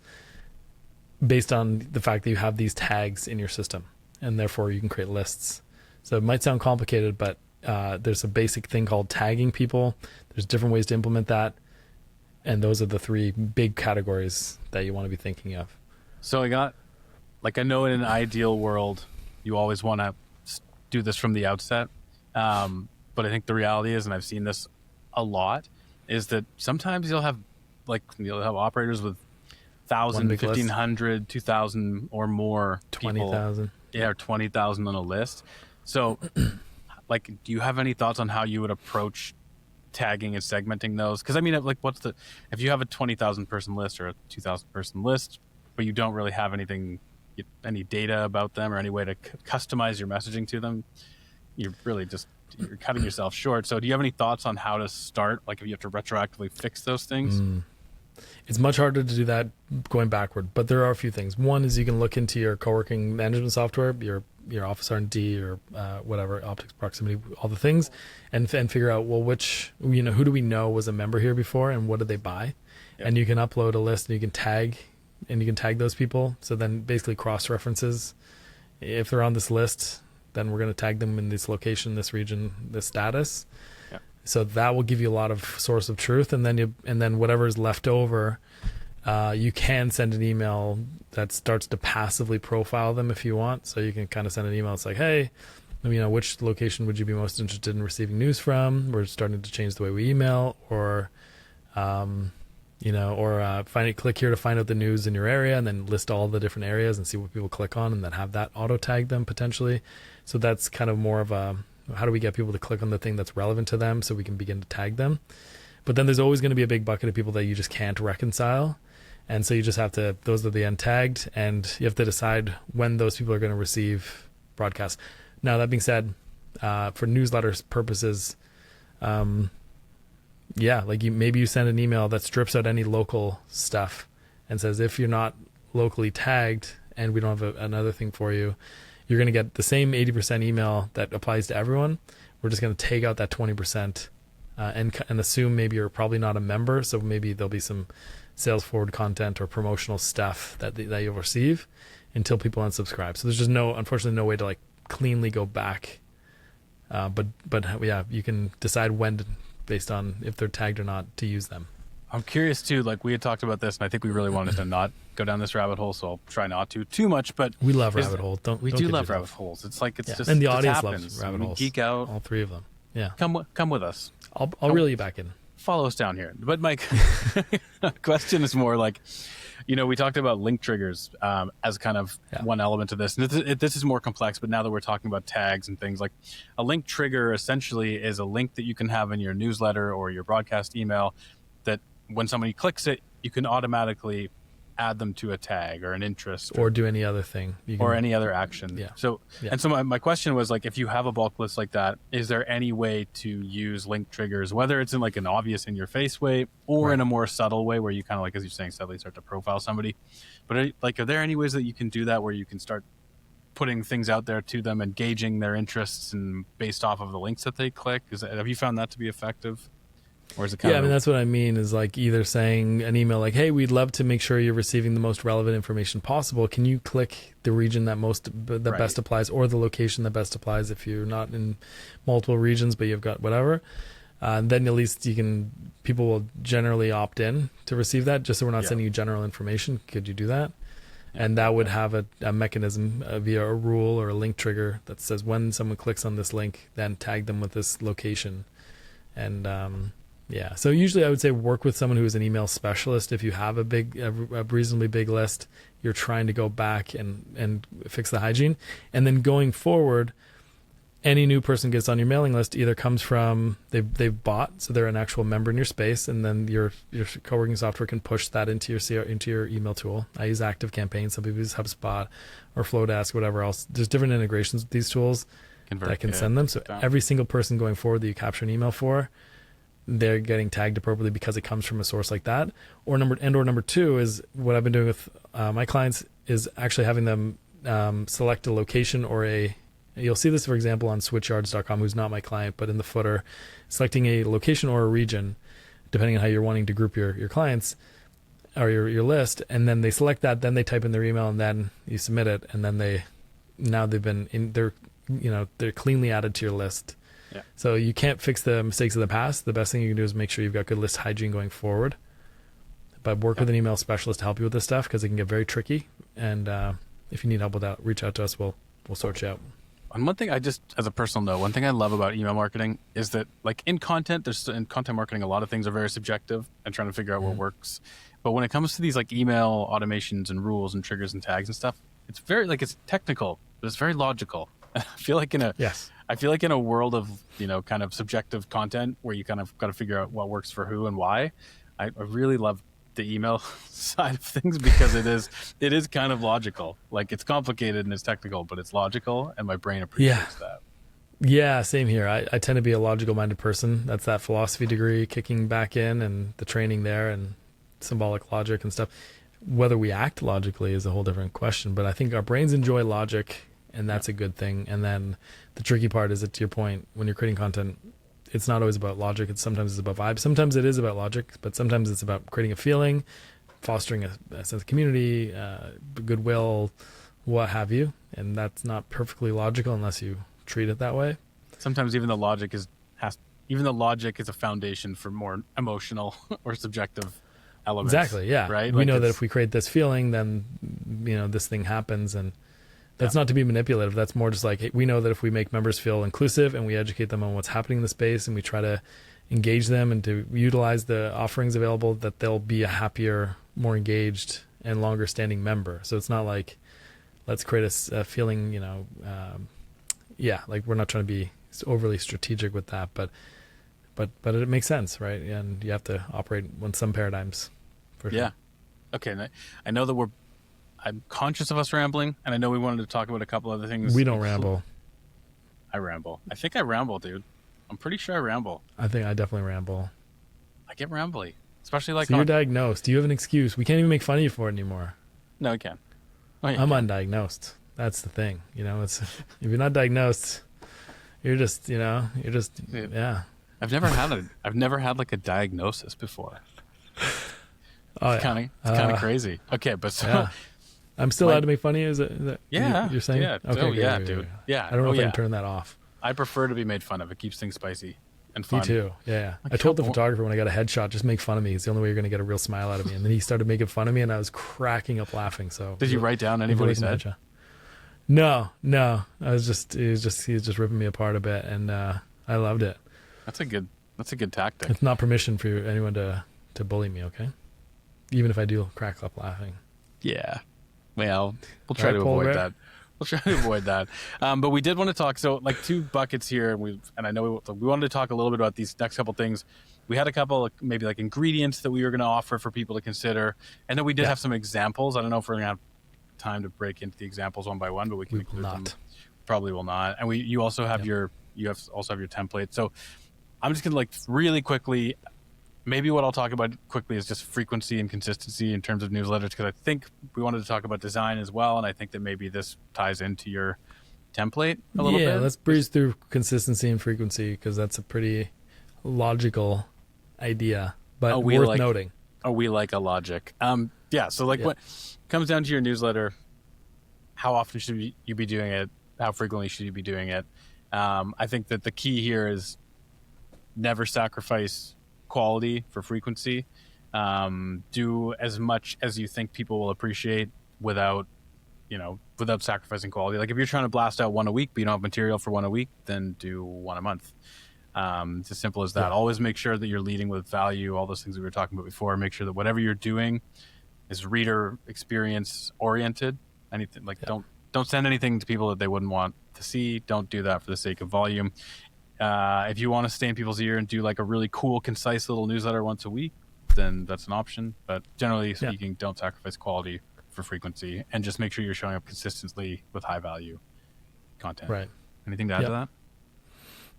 based on the fact that you have these tags in your system, and therefore you can create lists. So it might sound complicated, but there's a basic thing called tagging people. There's different ways to implement that. And those are the three big categories that you want to be thinking of. So I know in an ideal world, you always want to do this from the outset. But I think the reality is, and I've seen this a lot, is that sometimes you'll have operators with 1,000, 1,500, 2,000 or more 20,000. or 20,000 on a list. So, like, do you have any thoughts on how you would approach tagging and segmenting those? Because I mean, like, if you have a 20,000 person list or a 2,000 person list, but you don't really have any data about them or any way to customize your messaging to them, you're cutting yourself short. So do you have any thoughts on how to start, like if you have to retroactively fix those things? It's much harder to do that going backward, but there are a few things. One is you can look into your co-working management software, your Office R&D or whatever, optics, proximity, all the things, and figure out, well, who do we know was a member here before and what did they buy? Yep. And you can upload a list and you can tag those people. So then basically cross references. If they're on this list, then we're going to tag them in this location, this region, this status. Yeah. So that will give you a lot of source of truth. And then whatever is left over, you can send an email that starts to passively profile them if you want. So you can kind of send an email. It's like, hey, which location would you be most interested in receiving news from? We're starting to change the way we email, or click here to find out the news in your area, and then list all the different areas and see what people click on, and then have that auto tag them potentially. So that's kind of more of a, how do we get people to click on the thing that's relevant to them so we can begin to tag them? But then there's always going to be a big bucket of people that you just can't reconcile. And so you just have to, those are the untagged, and you have to decide when those people are going to receive broadcasts. Now, that being said, for newsletters purposes, maybe you send an email that strips out any local stuff and says, if you're not locally tagged and we don't have another thing for you, you're going to get the same 80% email that applies to everyone. We're just going to take out that 20% and assume maybe you're probably not a member. So maybe there'll be some sales forward content or promotional stuff that you'll receive until people unsubscribe. So there's just unfortunately no way to like cleanly go back. But you can decide when based on if they're tagged or not to use them. I'm curious too, like we had talked about this and I think we really wanted to not go down this rabbit hole, so I'll try not to too much, but we love rabbit holes. We do love rabbit holes. It's like, it's just, and the it audience happens. loves rabbit holes. We geek out. All three of them. Yeah. Come with us. I'll reel you back in. Follow us down here. But my question is more like, we talked about link triggers as kind of one element of this. And this is more complex, but now that we're talking about tags and things, like a link trigger essentially is a link that you can have in your newsletter or your broadcast email that when somebody clicks it, you can automatically add them to a tag or an interest or do any other thing or any other action. Yeah. So my question was like, if you have a bulk list like that, is there any way to use link triggers, whether it's in like an obvious in your face way or in a more subtle way where you kind of, like, as you're saying, subtly start to profile somebody, but are there any ways that you can do that where you can start putting things out there to them and gauging their interests and based off of the links that they click? Have you found that to be effective? Or is it kind of... that's what I mean, is like either saying an email like, hey, we'd love to make sure you're receiving the most relevant information possible. Can you click the region that best applies, or the location that best applies if you're not in multiple regions, but you've got whatever. Then at least people will generally opt in to receive that, just so we're not sending you general information. Could you do that? And that would have a mechanism via a rule or a link trigger that says when someone clicks on this link, then tag them with this location. And so usually I would say work with someone who is an email specialist. If you have a reasonably big list, you're trying to go back and fix the hygiene. And then going forward, any new person gets on your mailing list either comes from they've bought, so they're an actual member in your space, and then your co-working software can push that into your email tool. I use ActiveCampaign. Some people use HubSpot or Flowdesk, whatever else. There's different integrations with these tools that can send them. So every single person going forward that you capture an email for, they're getting tagged appropriately because it comes from a source like that. Or number two is what I've been doing with my clients is actually having them select a location or you'll see this, for example, on switchyards.com, who's not my client, but in the footer, selecting a location or a region, depending on how you're wanting to group your clients or your list. And then they select that, then they type in their email, and then you submit it. And then they're cleanly added to your list. Yeah. So you can't fix the mistakes of the past. The best thing you can do is make sure you've got good list hygiene going forward. But work with an email specialist to help you with this stuff, because it can get very tricky. And if you need help with that, reach out to us. We'll sort you out. And one thing as a personal note, one thing I love about email marketing is that, like, in content marketing, a lot of things are very subjective and trying to figure out what works. But when it comes to these like email automations and rules and triggers and tags and stuff, it's very like it's technical, but it's very logical. I feel like in a Yes. I feel like in a world of, kind of subjective content where you kind of got to figure out what works for who and why, I really love the email side of things because it is kind of logical. Like it's complicated and it's technical, but it's logical, and my brain appreciates that. Yeah, same here. I tend to be a logical minded person. That's that philosophy degree kicking back in and the training there and symbolic logic and stuff. Whether we act logically is a whole different question, but I think our brains enjoy logic, and that's a good thing. And then the tricky part is that, to your point, when you're creating content, it's not always about logic. Sometimes it's about vibe. Sometimes it is about logic, but sometimes it's about creating a feeling, fostering a sense of community, goodwill, what have you. And that's not perfectly logical unless you treat it that way. Sometimes even the logic is a foundation for more emotional or subjective elements. Exactly. Yeah. Right. We know that if we create this feeling, then this thing happens, and that's not to be manipulative. That's more just like, hey, we know that if we make members feel inclusive and we educate them on what's happening in the space and we try to engage them and to utilize the offerings available, that they'll be a happier, more engaged, and longer standing member. So it's not like, let's create a feeling, like we're not trying to be overly strategic with that, but it makes sense, right? And you have to operate on some paradigms. For sure. Yeah. Okay. And I know that I'm conscious of us rambling, and I know we wanted to talk about a couple other things. We don't ramble. I ramble. I think I ramble, dude. I'm pretty sure I ramble. I think I definitely ramble. I get rambly, especially like. So you're diagnosed. Do you have an excuse? We can't even make fun of you for it anymore. No, we can. Oh, yeah, I'm undiagnosed. That's the thing. It's if you're not diagnosed, you're just yeah. I've never had like a diagnosis before. It's kind of crazy. Okay, but so. Yeah. I'm still allowed to make fun of you? Is that you're saying? Yeah. Okay, oh, good, yeah, good, dude. good. Yeah. I don't know if I can turn that off. I prefer to be made fun of. It keeps things spicy and fun. Me too. Yeah. I told the photographer when I got a headshot, just make fun of me. It's the only way you're going to get a real smile out of me. And then he started making fun of me, and I was cracking up laughing. So did you write down anything he said? No. I was he was just ripping me apart a bit, and I loved it. That's a good tactic. It's not permission for anyone to bully me, okay? Even if I do crack up laughing. Yeah. Well, we'll try to avoid that. We'll try to avoid that. But we did want to talk. So, like, two buckets here, and I know we wanted to talk a little bit about these next couple things. We had a couple, maybe like ingredients that we were going to offer for people to consider, and then we did have some examples. I don't know if we're going to have time to break into the examples one by one, but we can include them. Probably will not. And you also have your template. So, I'm just going to like really quickly. Maybe what I'll talk about quickly is just frequency and consistency in terms of newsletters, because I think we wanted to talk about design as well, and I think that maybe this ties into your template a little bit. Yeah, let's breeze through consistency and frequency, because that's a pretty logical idea, but worth noting. Oh, we like a logic. So what comes down to your newsletter, how often should you be doing it? How frequently should you be doing it? I think that the key here is never sacrifice quality for frequency. Do as much as you think people will appreciate without sacrificing quality. Like if you're trying to blast out one a week but you don't have material for one a week, then do one a month. It's as simple as that. Always make sure that you're leading with value, all those things that we were talking about before. Make sure that whatever you're doing is reader experience oriented. Anything like don't send anything to people that they wouldn't want to see. Don't do that for the sake of volume. If you want to stay in people's ear and do like a really cool, concise little newsletter once a week, then that's an option. But generally speaking, don't sacrifice quality for frequency, and just make sure you're showing up consistently with high value content. Right. Anything to add to that?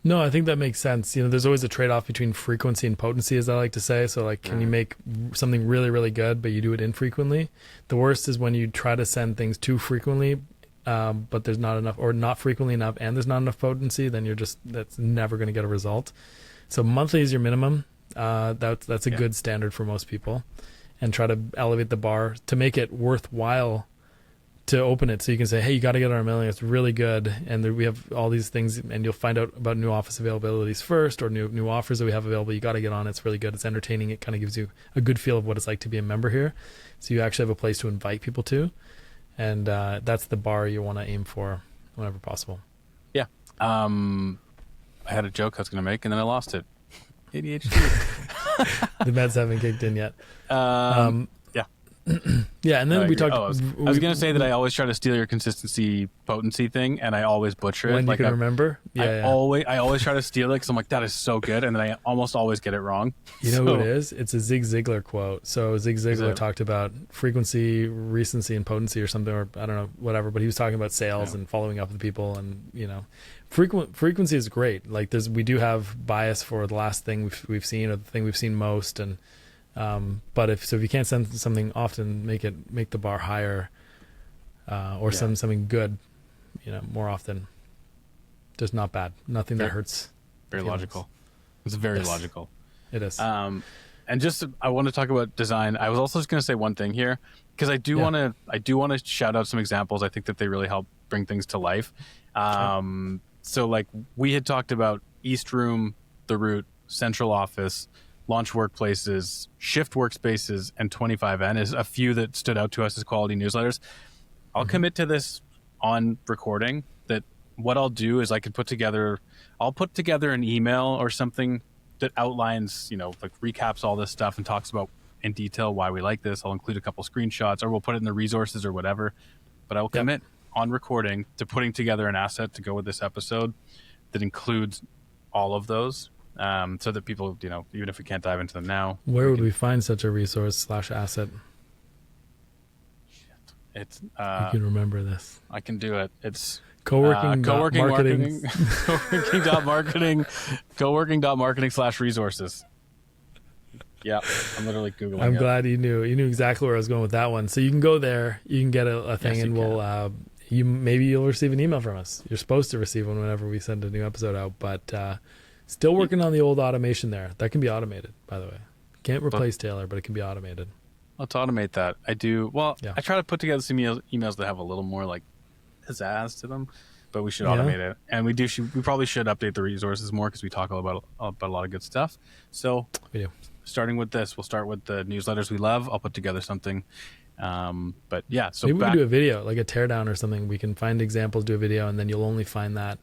No, I think that makes sense. There's always a trade-off between frequency and potency, as I like to say. So like, can you make something really, really good, but you do it infrequently? The worst is when you try to send things too frequently, but there's not enough, or not frequently enough, and there's not enough potency, then that's never going to get a result. So monthly is your minimum. That's a good standard for most people, and try to elevate the bar to make it worthwhile to open it. So you can say, hey, you got to get on our mailing. It's really good. And we have all these things, and you'll find out about new office availabilities first, or new offers that we have available. You got to get on it. It's really good. It's entertaining. It kind of gives you a good feel of what it's like to be a member here. So you actually have a place to invite people to. And that's the bar you want to aim for whenever possible. Yeah. I had a joke I was going to make, and then I lost it. ADHD. The meds haven't kicked in yet. Yeah, and No, then I we agree. talked. Oh, I was gonna say that I always try to steal your consistency potency thing, and I always butcher it. when you Like can remember. Yeah, yeah. I always try to steal it because I'm like, that is so good, and then I almost always get it wrong. You know who it So is? It's a Zig Ziglar quote. So Zig is Ziglar it? talked about frequency, recency, and potency, or something, or I don't know, whatever. But he was talking about sales Yeah. and following up with people, and frequency is great. Like we do have bias for the last thing we've seen or the thing we've seen most, and but if you can't send something often, make the bar higher, or send something good, more often. Just not bad. Nothing that hurts. Very feelings. logical. It's very Yes. logical. It is. And just I want to talk about design. I was also just going to say one thing here because I do want to shout out some examples. I think that they really help bring things to life. So like we had talked about East Room, The Root, Central Office, Launch Workplaces, Shift Workspaces, and 25N is a few that stood out to us as quality newsletters. I'll commit to this on recording that what I'll do is I'll put together an email or something that outlines, like recaps all this stuff and talks about in detail why we like this. I'll include a couple screenshots or we'll put it in the resources or whatever. But I will commit on recording to putting together an asset to go with this episode that includes all of those, so that people, even if we can't dive into them now. Where would we find such a resource/asset? It's You can remember this. I can do it. It's Coworking marketing, coworking.marketing/resources. Yeah, I'm literally Googling I'm it. glad you knew exactly where I was going with that one. So you can go there, you can get a thing, Yes, and we'll maybe you'll receive an email from us. You're supposed to receive one whenever we send a new episode out, but still working on the old automation there. That can be automated, by the way. Can't replace Taylor, but it can be automated. Let's automate that. I do. Well, Yeah. I try to put together some emails that have a little more like pizzazz to them, but we should automate it. And we probably should update the resources more because we talk about a lot of good stuff. So We do. starting with this, we'll start with the newsletters we love. I'll put together something. But yeah, so Maybe we can do a video, like a teardown or something. We can find examples, do a video, and then you'll only find that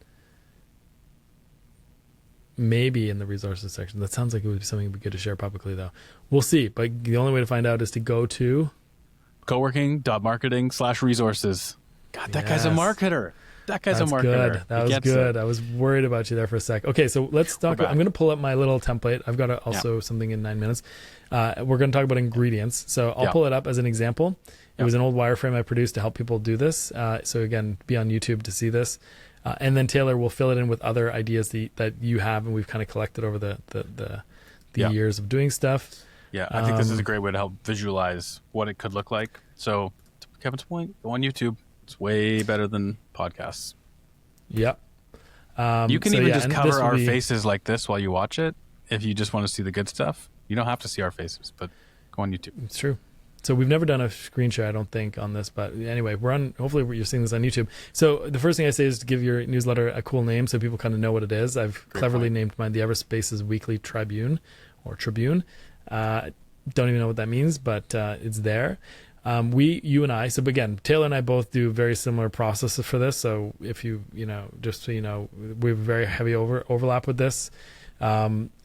maybe in the resources section. That sounds like it would be something we good to share publicly, though. We'll see. But the only way to find out is to go to coworking.marketing/resources. God, that guy's a marketer. That guy's That's a marketer. good. That was good. I was worried about you there for a sec. Okay, so let's talk. I'm going to pull up my little template. I've got also something in 9 minutes. We're going to talk about ingredients. So I'll pull it up as an example. It was an old wireframe I produced to help people do this. So again, be on YouTube to see this. And then Taylor will fill it in with other ideas that you have and we've kind of collected over the years of doing stuff. Yeah, I think this is a great way to help visualize what it could look like. So to Kevin's point, go on YouTube. It's way better than podcasts. Yep. You can even just cover our faces like this while you watch it if you just want to see the good stuff. You don't have to see our faces, but go on YouTube. It's true. So we've never done a screen share, I don't think, on this. But anyway, hopefully you're seeing this on YouTube. So the first thing I say is to give your newsletter a cool name so people kind of know what it is. I've cleverly named mine the Everspaces Weekly Tribune or Tribune. Don't even know what that means, but it's there. You and I, so again, Taylor and I both do very similar processes for this. So if just so you know, we have very heavy overlap with this.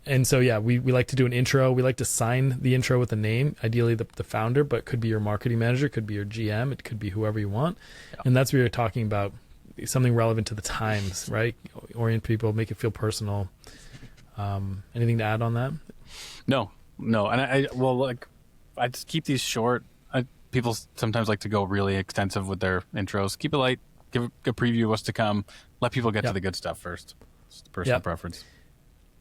And so, we like to do an intro. We like to sign the intro with a name, ideally the founder, but it could be your marketing manager, could be your GM, it could be whoever you want. Yeah. And that's where you're talking about something relevant to the times, right? Orient people, make it feel personal. Anything to add on that? No. And I just keep these short. People sometimes like to go really extensive with their intros. Keep it light, give a preview of what's to come. Let people get to the good stuff first. It's personal preference.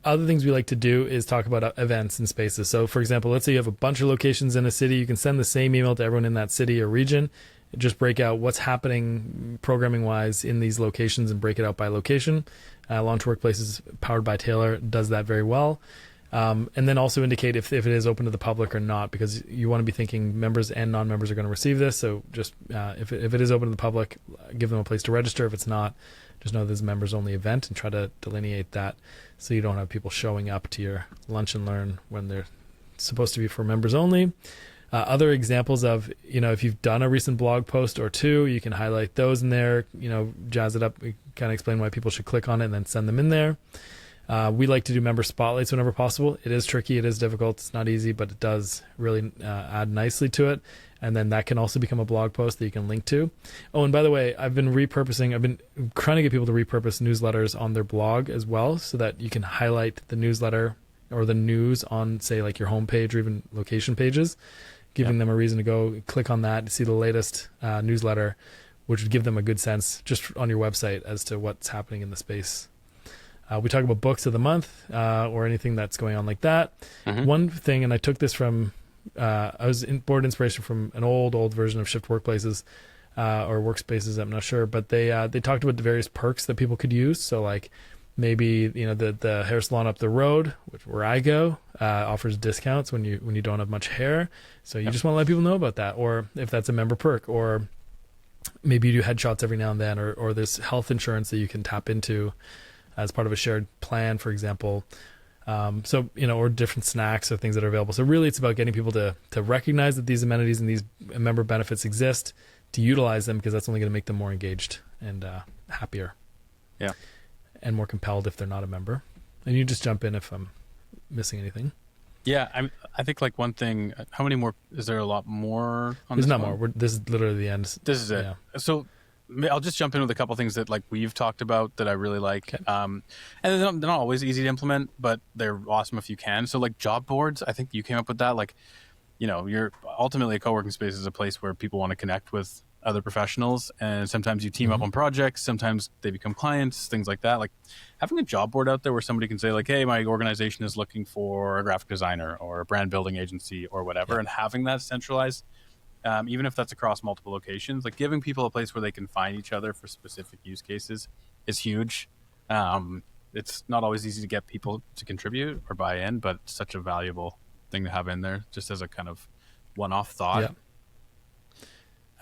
Other things we like to do is talk about events and spaces. So, for example, let's say you have a bunch of locations in a city. You can send the same email to everyone in that city or region. Just break out what's happening programming-wise in these locations and break it out by location. Launch Workplaces, powered by Taylor, does that very well. And then also indicate if it is open to the public or not, because you want to be thinking members and non-members are going to receive this. So just if it is open to the public, give them a place to register. If it's not, just know this is a members-only event and try to delineate that so you don't have people showing up to your lunch and learn when they're supposed to be for members only. Other examples of, if you've done a recent blog post or two, you can highlight those in there, jazz it up, kind of explain why people should click on it and then send them in there. We like to do member spotlights whenever possible. It is tricky. It is difficult. It's not easy, but it does really add nicely to it. and then that can also become a blog post that you can link to. Oh, and by the way, I've been trying to get people to repurpose newsletters on their blog as well, so that you can highlight the newsletter or the news on, say, like your homepage or even location pages, giving them a reason to go click on that to see the latest newsletter, which would give them a good sense just on your website as to what's happening in the space. We talk about books of the month or anything that's going on like that. One thing, and I took this from, I was board inspiration from an old version of Shift Workplaces or Workspaces, I'm not sure, but they talked about the various perks that people could use. So like maybe the hair salon up the road, where I go, offers discounts when you don't have much hair. So you just want to let people know about that, or if that's a member perk, or maybe you do headshots every now and then, or there's health insurance that you can tap into as part of a shared plan, for example. Or different snacks or things that are available. So really it's about getting people to recognize that these amenities and these member benefits exist, to utilize them, because that's only going to make them more engaged and happier. Yeah. And more compelled if they're not a member. And you just jump in if I'm missing anything. Yeah, I think like one thing. How many more? Is there a lot more? There's not more. This is literally the end. This is it. Yeah. So I'll just jump in with a couple things that like we've talked about that I really like. Okay. And they're not always easy to implement, but they're awesome if you can. So like job boards, I think you came up with that. Like, you're ultimately a co-working space is a place where people want to connect with other professionals, and sometimes you team up on projects, sometimes they become clients, things like that. Like having a job board out there where somebody can say like, hey, my organization is looking for a graphic designer or a brand building agency or whatever, and having that centralized, even if that's across multiple locations, like giving people a place where they can find each other for specific use cases is huge. It's not always easy to get people to contribute or buy in, but it's such a valuable thing to have in there, just as a kind of one-off thought. Yeah.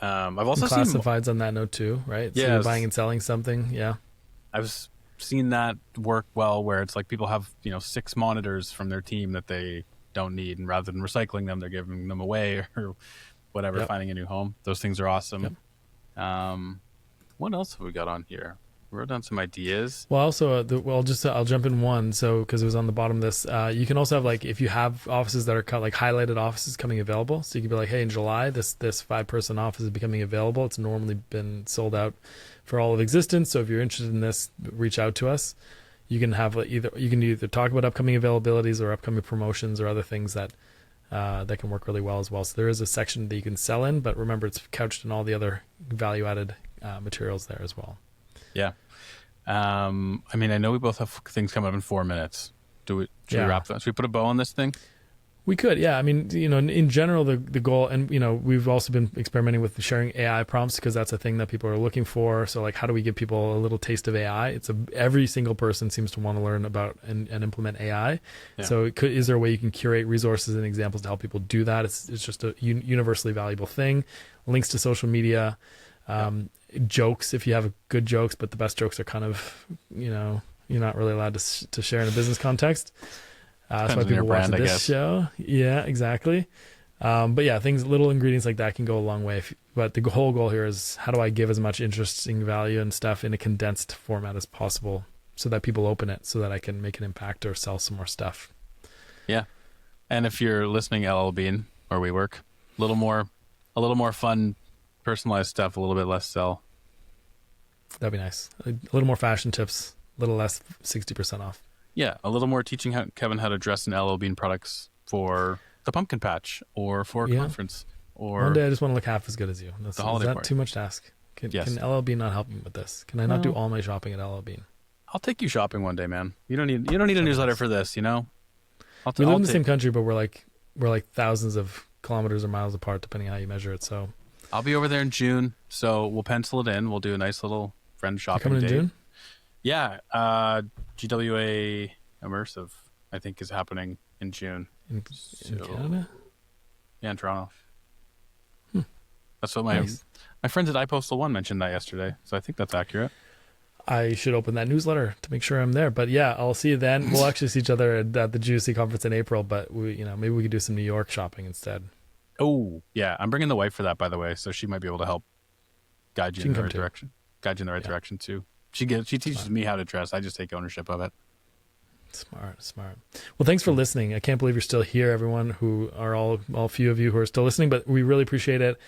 I've also and seen classifieds on that note too, right? So Yeah, you're buying and selling something. Yeah. I've seen that work well, where it's like people have 6 monitors from their team that they don't need, and rather than recycling them, they're giving them away or whatever, finding a new home. Those things are awesome. What else have we got on here? We wrote down some ideas. Well, also, I'll jump in one. So, because it was on the bottom of this, you can also have like, if you have offices that are like highlighted offices coming available. So you can be like, hey, in July, this 5-person office is becoming available. It's normally been sold out for all of existence. So if you're interested in this, reach out to us. You can have either talk about upcoming availabilities or upcoming promotions or other things that can work really well as well. So there is a section that you can sell in, but remember, it's couched in all the other value-added materials there as well. Yeah. I know we both have things coming up in 4 minutes. Should we wrap that? Should we put a bow on this thing? We could, yeah. In general, the goal, and we've also been experimenting with sharing AI prompts, because that's a thing that people are looking for. So like, how do we give people a little taste of AI? Every single person seems to want to learn about and implement AI. Yeah. So is there a way you can curate resources and examples to help people do that? It's just a universally valuable thing. Links to social media, jokes if you have good jokes, but the best jokes are kind of, you're not really allowed to share in a business context. That's why people watch this show. Yeah, exactly. But yeah, little ingredients like that can go a long way. But the whole goal here is, how do I give as much interesting value and stuff in a condensed format as possible, so that people open it, so that I can make an impact or sell some more stuff. Yeah. And if you're listening, LL Bean, where we work, a little more fun, personalized stuff, a little bit less sell. That'd be nice. A little more fashion tips, a little less 60% off. Yeah, a little more teaching Kevin how to dress in LL Bean products for the pumpkin patch or for a conference. Or one day I just want to look half as good as you. The holiday is that party. too much to ask? Can LL Bean not help me with this? Can I not do all my shopping at LL Bean? I'll take you shopping one day, man. You don't need a newsletter for this, We live in the same country, but we're like thousands of kilometers or miles apart, depending on how you measure it. So I'll be over there in June, so we'll pencil it in. We'll do a nice little friend shopping coming date. in June? Yeah, GWA Immersive, I think, is happening in June. In Canada? Yeah, in Toronto. That's what my friends at iPostal One mentioned that yesterday, so I think that's accurate. I should open that newsletter to make sure I'm there. But yeah, I'll see you then. We'll actually see each other at the Juicy conference in April, but maybe we could do some New York shopping instead. Oh, yeah. I'm bringing the wife for that, by the way, so she might be able to help guide you in the right direction. Guide you in the right direction too. She teaches me how to dress. I just take ownership of it. Smart. Well, thanks for listening. I can't believe you're still here, everyone who are all few of you who are still listening, but we really appreciate it.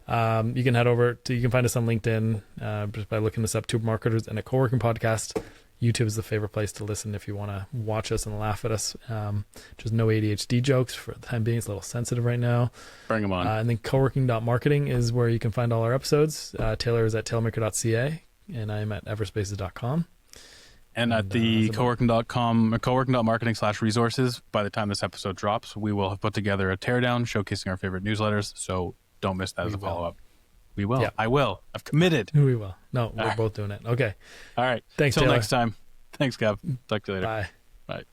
You can you can find us on LinkedIn just by looking us up, Tube Marketers and a Coworking Podcast. YouTube is the favorite place to listen if you want to watch us and laugh at us. Just no ADHD jokes for the time being. It's a little sensitive right now. Bring them on. And then coworking.marketing is where you can find all our episodes. Taylor is at tailmaker.ca and I'm at everspaces.com. And at the coworking.marketing/resources, by the time this episode drops, we will have put together a teardown showcasing our favorite newsletters. So don't miss that as a follow-up. We will. Yeah. I will. I've committed. We will. No, we're both doing it. Okay. All right. Thanks, Till Taylor. next time. Thanks, Gav. Talk to you later. Bye. Bye.